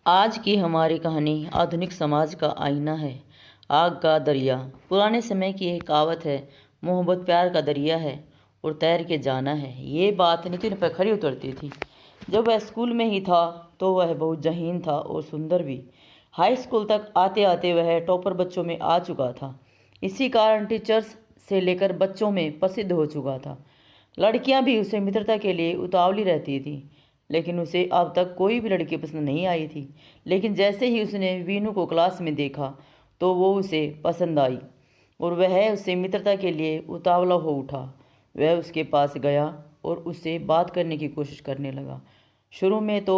आज की हमारी कहानी आधुनिक समाज का आईना है। आग का दरिया। पुराने समय की एक कहावत है, मोहब्बत प्यार का दरिया है और तैर के जाना है। ये बात नितिन पर खरी उतरती थी। जब वह स्कूल में ही था तो वह बहुत ज़हीन था और सुंदर भी। हाई स्कूल तक आते आते वह टॉपर बच्चों में आ चुका था। इसी कारण टीचर्स से लेकर बच्चों में प्रसिद्ध हो चुका था। लड़कियां भी उसे मित्रता के लिए उतावली रहती थी, लेकिन उसे अब तक कोई भी लड़की पसंद नहीं आई थी। लेकिन जैसे ही उसने वीनू को क्लास में देखा तो वो उसे पसंद आई और वह उससे मित्रता के लिए उतावला हो उठा। वह उसके पास गया और उससे बात करने की कोशिश करने लगा। शुरू में तो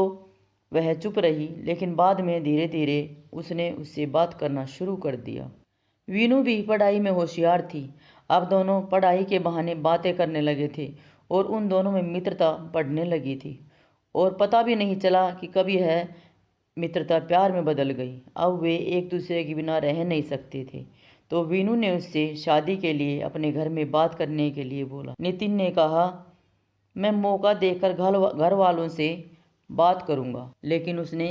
वह चुप रही, लेकिन बाद में धीरे धीरे उसने उससे बात करना शुरू कर दिया। वीनू भी पढ़ाई में होशियार थी। अब दोनों पढ़ाई के बहाने बातें करने लगे थे और उन दोनों में मित्रता बढ़ने लगी थी और पता भी नहीं चला कि कभी यह मित्रता प्यार में बदल गई। अब वे एक दूसरे के बिना रह नहीं सकते थे, तो वीनू ने उससे शादी के लिए अपने घर में बात करने के लिए बोला। नितिन ने कहा, मैं मौका देखकर घर वालों से बात करूंगा। लेकिन उसने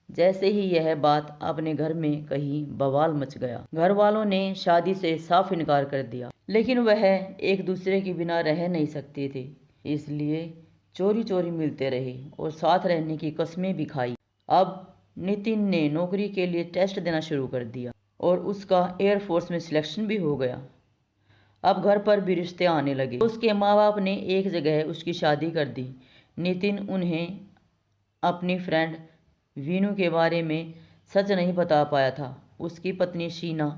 जैसे ही यह बात अपने घर में कही, बवाल मच गया। घर वालों ने शादी से साफ इनकार कर दिया, लेकिन वह एक दूसरे के बिना रह नहीं सकते थे, इसलिए चोरी चोरी मिलते रहे और साथ रहने की कस्में भी खाई। अब नितिन ने नौकरी के लिए टेस्ट देना शुरू कर दिया और उसका एयरफोर्स में सिलेक्शन भी हो गया। अब घर पर भी रिश्ते आने लगे। उसके माँ बाप ने एक जगह उसकी शादी कर दी। नितिन उन्हें अपनी फ्रेंड वीनू के बारे में सच नहीं बता पाया था। उसकी पत्नी शीना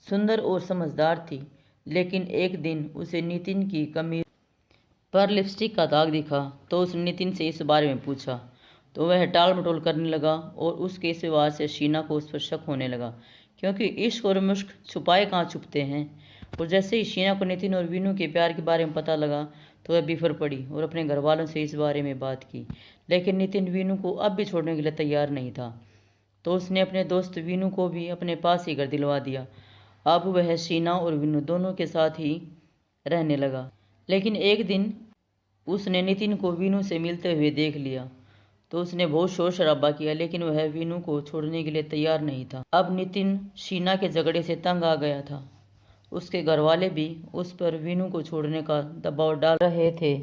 सुंदर और समझदार थी, लेकिन एक दिन उसे नितिन की कमीज पर लिपस्टिक का दाग दिखा तो उसने नितिन से इस बारे में पूछा, तो वह टाल मटोल करने लगा और उसके इस व्यवहार से शीना को उस पर शक होने लगा, क्योंकि इश्क और मुश्क छुपाए कहाँ छुपते हैं। और जैसे ही शीना को नितिन और वीनू के प्यार के बारे में पता लगा तो वह बिफर पड़ी और अपने घर वालों से इस बारे में बात की। लेकिन नितिन वीनू को अब भी छोड़ने के लिए तैयार नहीं था, तो उसने अपने दोस्त वीनू को भी अपने पास ही कर दिलवा दिया। अब वह शीना और वीनू दोनों के साथ ही रहने लगा। लेकिन एक दिन उसने नितिन को वीनू से मिलते हुए देख लिया तो उसने बहुत शोर शराबा किया, लेकिन वह वीनू को छोड़ने के लिए तैयार नहीं था। अब नितिन शीना के झगड़े से तंग आ गया था। उसके घर वाले भी उस पर वीनू को छोड़ने का दबाव डाल रहे थे,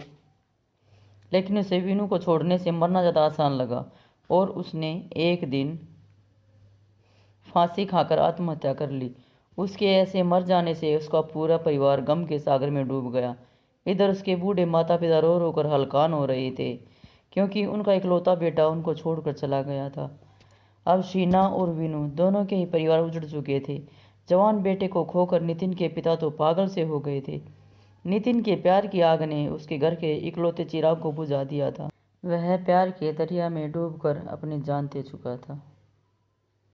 लेकिन उसे वीनू को छोड़ने से मरना ज़्यादा आसान लगा और उसने एक दिन फांसी खाकर आत्महत्या कर ली। उसके ऐसे मर जाने से उसका पूरा परिवार गम के सागर में डूब गया। इधर उसके बूढ़े माता पिता रो रो कर हलकान हो रहे थे, क्योंकि उनका इकलौता बेटा उनको छोड़कर चला गया था। अब शीना और वीनू दोनों के ही परिवार उजड़ चुके थे। जवान बेटे को खोकर नितिन के पिता तो पागल से हो गए थे। नितिन के प्यार की आग ने उसके घर के इकलौते चिराग को बुझा दिया था। वह प्यार के दरिया में डूबकर अपनी जान दे चुका था।